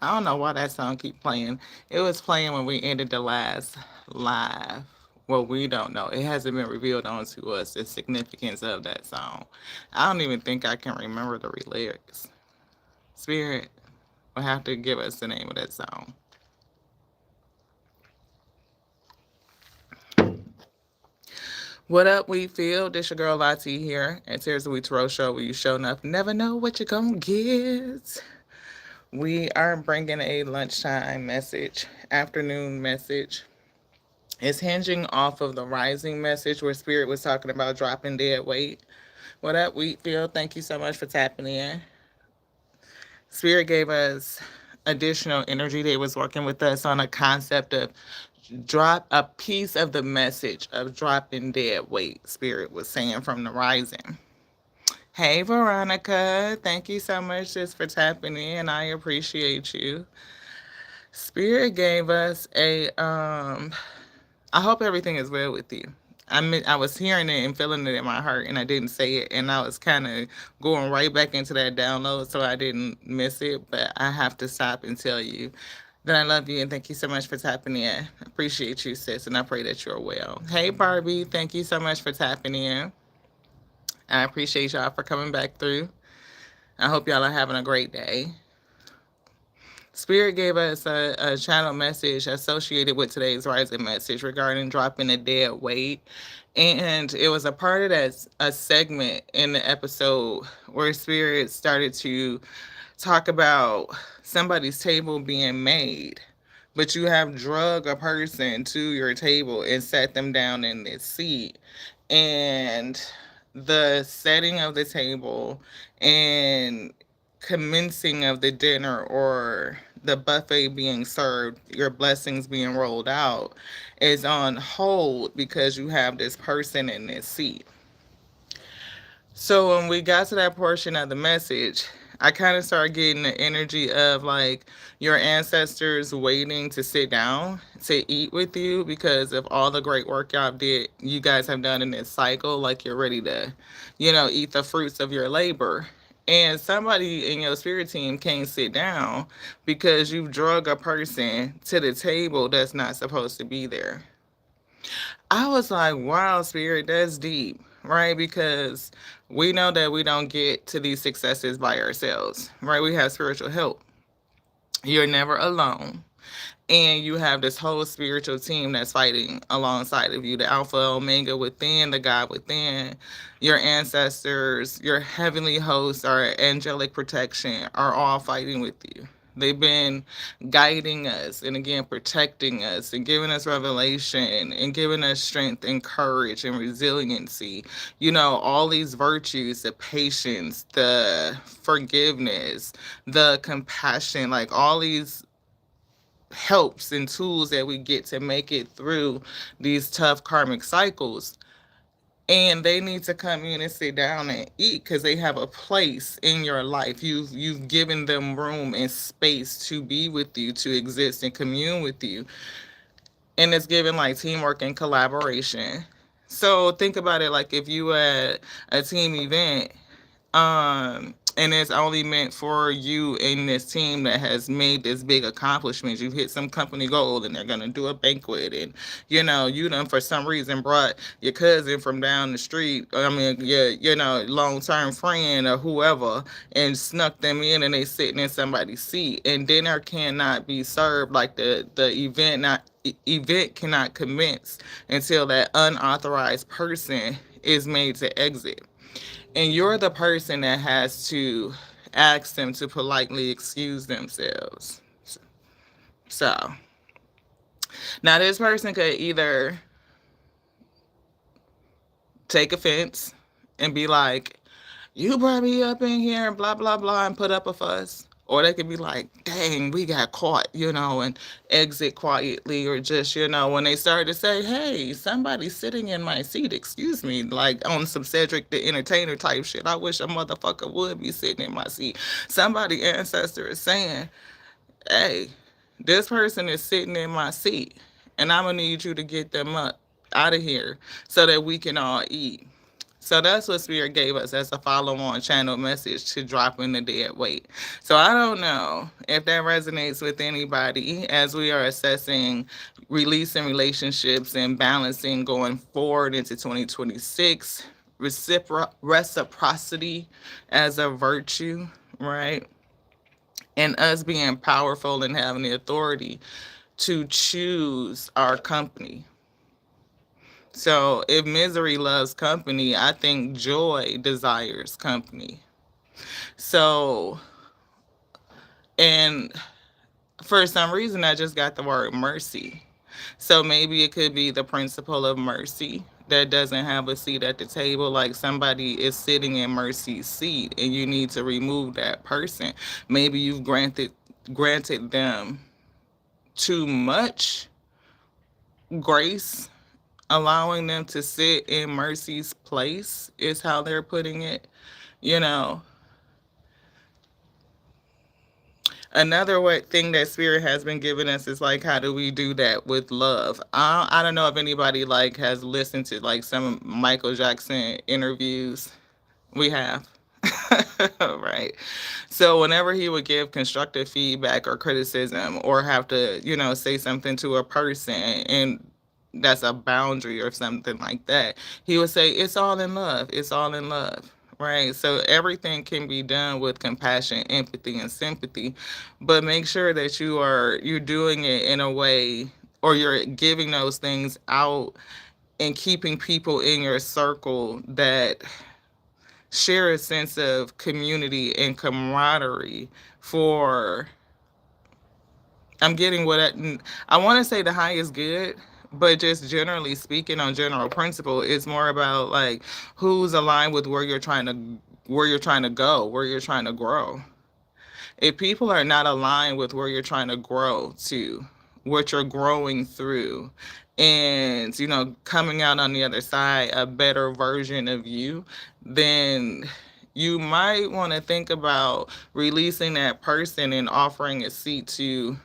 I don't know why that song keep playing. It was playing when we ended the last live. Well, we don't know. It hasn't been revealed onto us the significance of that song. I don't even think I can remember the lyrics. Spirit will have to give us the name of that song. What up, we feel? This your girl Lati here at Tears of We Tarot Show, where you show enough, never know what you're gonna get. We are bringing a lunchtime message, afternoon message. It's hinging off of the rising message where Spirit was talking about dropping dead weight. What up, Wheatfield? Thank you so much for tapping in. Spirit gave us additional energy. They was working with us on a concept of drop a piece of the message of dropping dead weight. Spirit was saying from the rising. Hey, Veronica. Thank you so much just for tapping in. I appreciate you. Spirit gave us a. I hope everything is well with you. I was hearing it and feeling it in my heart, and I didn't say it, and I was kind of going right back into that download, so I didn't miss it. But I have to stop and tell you that I love you and thank you so much for tapping in. Appreciate you, sis, and I pray that you're well. Hey, Barbie, thank you so much for tapping in. I appreciate y'all for coming back through. I hope y'all are having a great day. Spirit gave us a channel message associated with today's rising message regarding dropping a dead weight. And it was a part of that a segment in the episode where Spirit started to talk about somebody's table being made, but you have drug a person to your table and sat them down in this seat. And the setting of the table and commencing of the dinner or the buffet being served, your blessings being rolled out, is on hold because you have this person in this seat. So when we got to that portion of the message, I kind of started getting the energy of like your ancestors waiting to sit down to eat with you because of all the great work y'all did, you guys have done in this cycle. Like you're ready to, eat the fruits of your labor. And somebody in your spirit team can't sit down because you've drug a person to the table that's not supposed to be there. I was like, wow, spirit, that's deep, right? Because we know that we don't get to these successes by ourselves, right? We have spiritual help. You're never alone. And you have this whole spiritual team that's fighting alongside of you, the Alpha Omega within, the God within, your ancestors, your heavenly hosts, our angelic protection are all fighting with you. They've been guiding us and again protecting us and giving us revelation and giving us strength and courage and resiliency. All these virtues, the patience, the forgiveness, the compassion, like all these helps and tools that we get to make it through these tough karmic cycles. And they need to come in and sit down and eat because they have a place in your life. You've given them room and space to be with you, to exist and commune with you. And it's given like teamwork and collaboration. So think about it like if you had a team event, and it's only meant for you and this team that has made this big accomplishment. You've hit some company goal and they're gonna do a banquet, and you done for some reason brought your cousin from down the street, I mean your long term friend or whoever, and snuck them in and they sitting in somebody's seat, and dinner cannot be served, like the event cannot commence until that unauthorized person is made to exit, and you're the person that has to ask them to politely excuse themselves. So now this person could either take offense and be like, you brought me up in here and blah, blah, blah, and put up a fuss. Or they could be like, dang, we got caught, and exit quietly. Or just, when they start to say, hey, somebody's sitting in my seat, excuse me, like on some Cedric the Entertainer type shit. I wish a motherfucker would be sitting in my seat. Somebody ancestor is saying, hey, this person is sitting in my seat, and I'm going to need you to get them up out of here so that we can all eat. So that's what Spirit gave us as a follow on channel message to drop in the dead weight. So I don't know if that resonates with anybody as we are assessing releasing relationships and balancing going forward into 2026, reciprocity as a virtue, right? And us being powerful and having the authority to choose our company. So if misery loves company, I think joy desires company. So, and for some reason, I just got the word mercy. So maybe it could be the principle of mercy that doesn't have a seat at the table, like somebody is sitting in mercy's seat and you need to remove that person. Maybe you've granted them too much grace, allowing them to sit in mercy's place is how they're putting it. You know, another thing that spirit has been giving us is like, how do we do that with love? I don't know if anybody like has listened to like some Michael Jackson interviews. We have. Right. So whenever he would give constructive feedback or criticism or have to, say something to a person and that's a boundary or something like that, he would say, it's all in love. It's all in love. Right. So everything can be done with compassion, empathy, and sympathy. But make sure that you're doing it in a way or you're giving those things out and keeping people in your circle that share a sense of community and camaraderie for I'm getting what I want to say the highest good, but just generally speaking on general principle, it's more about like who's aligned with where you're trying to go, where you're trying to grow. If people are not aligned with where you're trying to grow to, what you're growing through, and coming out on the other side a better version of you, then you might want to think about releasing that person and offering a seat to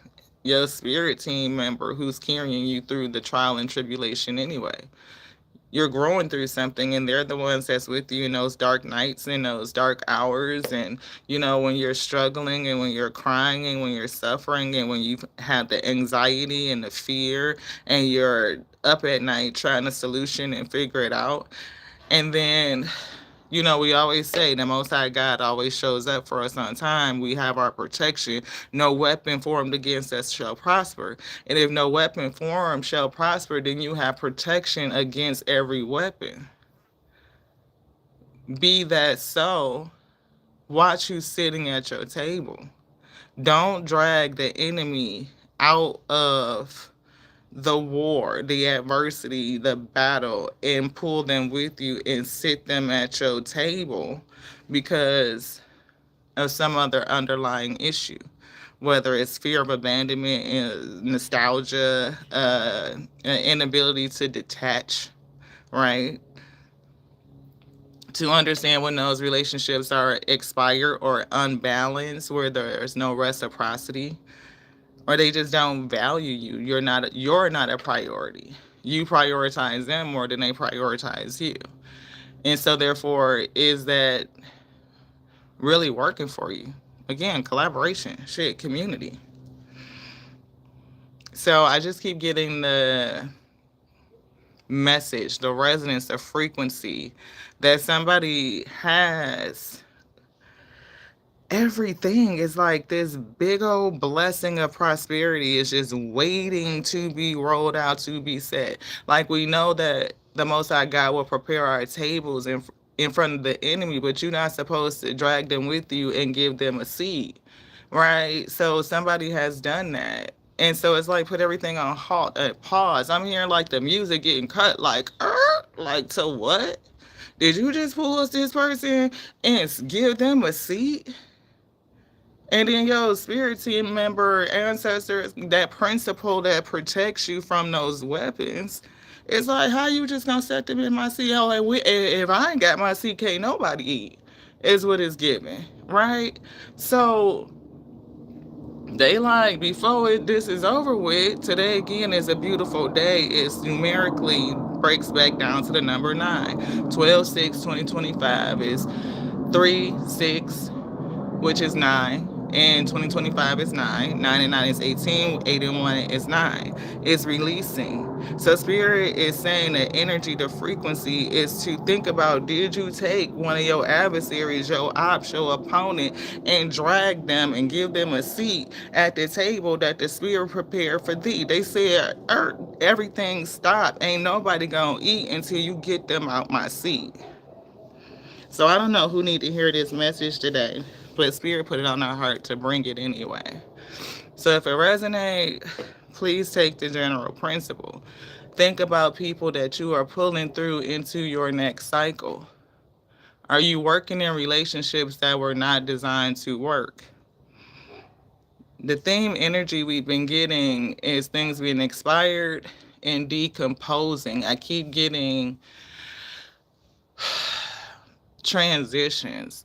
your spirit team member who's carrying you through the trial and tribulation anyway. You're growing through something and they're the ones that's with you in those dark nights and those dark hours, and when you're struggling and when you're crying and when you're suffering and when you have the anxiety and the fear and you're up at night trying to solution and figure it out. And then we always say the Most High God always shows up for us on time. We have our protection. No weapon formed against us shall prosper. And if no weapon formed shall prosper, then you have protection against every weapon. Be that so, watch who's sitting at your table. Don't drag the enemy out of the war, the adversity, the battle, and pull them with you and sit them at your table because of some other underlying issue, whether it's fear of abandonment, nostalgia, an inability to detach, right? To understand when those relationships are expired or unbalanced, where there's no reciprocity, or they just don't value you. You're not a priority. You prioritize them more than they prioritize you. And so therefore, is that really working for you? Again, collaboration, shit, community. So I just keep getting the message, the resonance, the frequency that somebody has. Everything is like this big old blessing of prosperity is just waiting to be rolled out, to be set. Like we know that the Most High God will prepare our tables in front of the enemy, but you're not supposed to drag them with you and give them a seat, right? So somebody has done that. And so it's like put everything on halt, pause. I'm hearing like the music getting cut, like to what? Did you just pull us this person and give them a seat? And then your spirit team member, ancestors, that principle that protects you from those weapons. It's like, how you just gonna set them in my seat? Oh, like if I ain't got my seat, can't nobody eat. Is what it's given, right? So they like before this is over with. Today again is a beautiful day. It's numerically breaks back down to the number 9. 12/6/2025 is 3, 6, which is 9. And 2025 is 9. 9 and 9 is 18. 8 and 1 is 9. It's releasing. So, Spirit is saying that energy, the frequency, is to think about, did you take one of your adversaries, your ops, your opponent, and drag them and give them a seat at the table that the Spirit prepared for thee? They said, everything stop. Ain't nobody gonna eat until you get them out my seat. So I don't know who need to hear this message today, but Spirit put it on our heart to bring it anyway. So if it resonates, please take the general principle. Think about people that you are pulling through into your next cycle. Are you working in relationships that were not designed to work? The theme energy we've been getting is things being expired and decomposing. I keep getting transitions.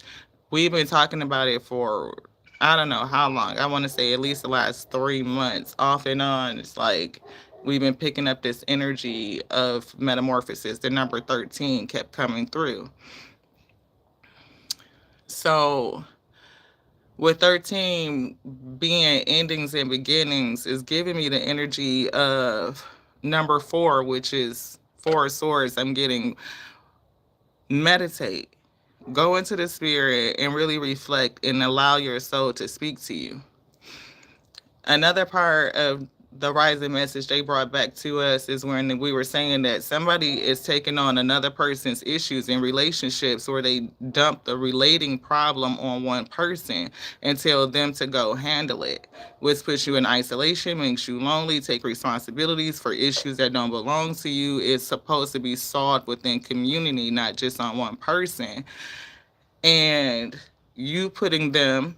We've been talking about it for I don't know how long. I want to say at least the last 3 months, off and on. It's like we've been picking up this energy of metamorphosis. The number 13 kept coming through. So with 13 being endings and beginnings is giving me the energy of number 4, which is 4 of Swords. I'm getting meditate. Go into the Spirit and really reflect and allow your soul to speak to you. Another part of the rising message they brought back to us is when we were saying that somebody is taking on another person's issues in relationships, where they dump the relating problem on one person and tell them to go handle it, which puts you in isolation, makes you lonely, take responsibilities for issues that don't belong to you. It's supposed to be solved within community, not just on one person. And you putting them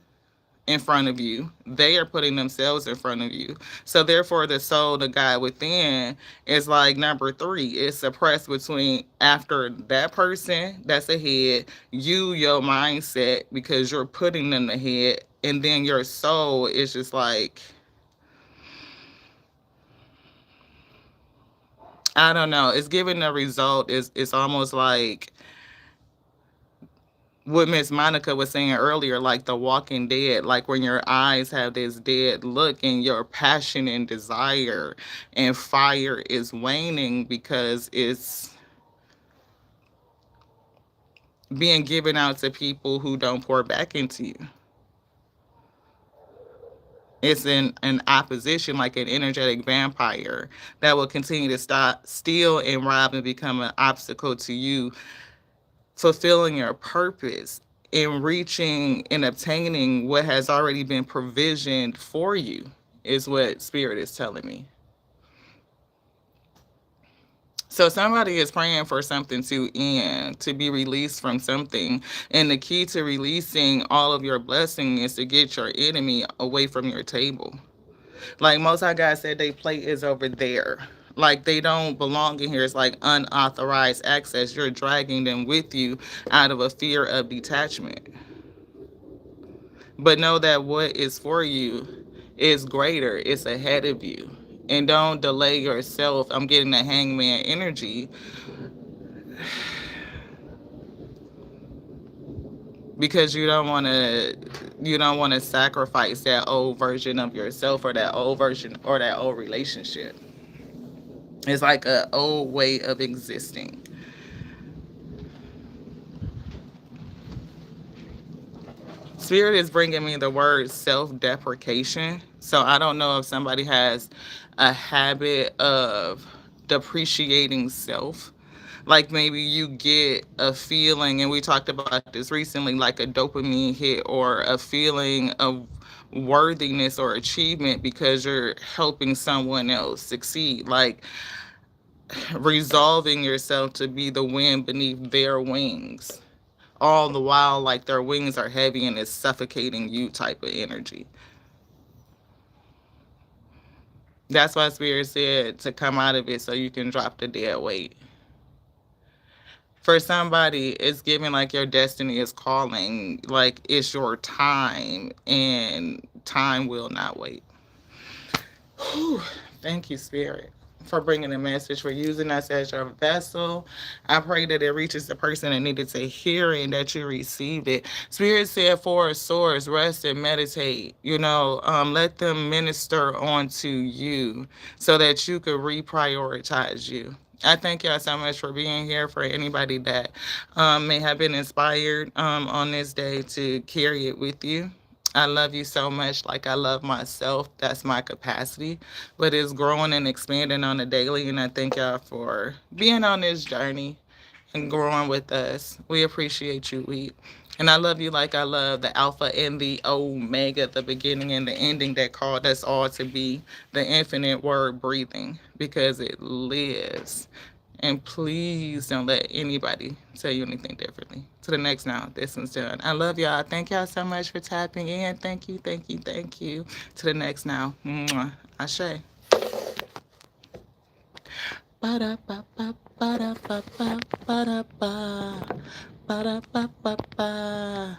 in front of you, they are putting themselves in front of you. So therefore the soul, the God within, is like number 3. It's suppressed between after that person that's ahead, your mindset, because you're putting them ahead, and then your soul is just like, I don't know, it's giving the result. It's almost like what Miss Monica was saying earlier, like The Walking Dead, like when your eyes have this dead look and your passion and desire and fire is waning because it's being given out to people who don't pour back into you. It's in an opposition, like an energetic vampire that will continue to steal and rob and become an obstacle to you fulfilling your purpose and reaching and obtaining what has already been provisioned for you, is what Spirit is telling me. So somebody is praying for something to end, to be released from something. And the key to releasing all of your blessing is to get your enemy away from your table. Like Most High God said, their plate is over there. Like they don't belong in here. It's like unauthorized access. You're dragging them with you out of a fear of detachment. But know that what is for you is greater. It's ahead of you. And don't delay yourself. I'm getting the hangman energy. Because you don't want to sacrifice that old version of yourself, or that old version, or that old relationship. It's like an old way of existing. Spirit is bringing me the word self-deprecation. So I don't know if somebody has a habit of depreciating self. Like maybe you get a feeling, and we talked about this recently, like a dopamine hit or a feeling of worthiness or achievement because you're helping someone else succeed. Like resolving yourself to be the wind beneath their wings, all the while like their wings are heavy and it's suffocating you, type of energy. That's why Spirit said to come out of it so you can drop the dead weight. For somebody, it's giving like your destiny is calling, like it's your time, and time will not wait. Whew. Thank you, Spirit. for bringing the message, for using us as your vessel. I pray that it reaches the person that needed to hear it and that you received it. Spirit said for source, rest and meditate. Let them minister onto you so that you could reprioritize you. I thank y'all so much for being here. For anybody that may have been inspired on this day, to carry it with you. I love you so much, like I love myself. That's my capacity, but it's growing and expanding on a daily. And I thank y'all for being on this journey and growing with us. We appreciate you, we. And I love you like I love the Alpha and the Omega, the beginning and the ending that called us all to be the infinite word breathing, because it lives. And please don't let anybody tell you anything differently. To the next now, this one's done. I love y'all. Thank y'all so much for tapping in. Thank you, thank you, thank you. To the next now. Mwah. Ashe. Ba-da-ba-ba, ba-da-ba-ba, ba-da-ba, ba-da-ba-ba-ba.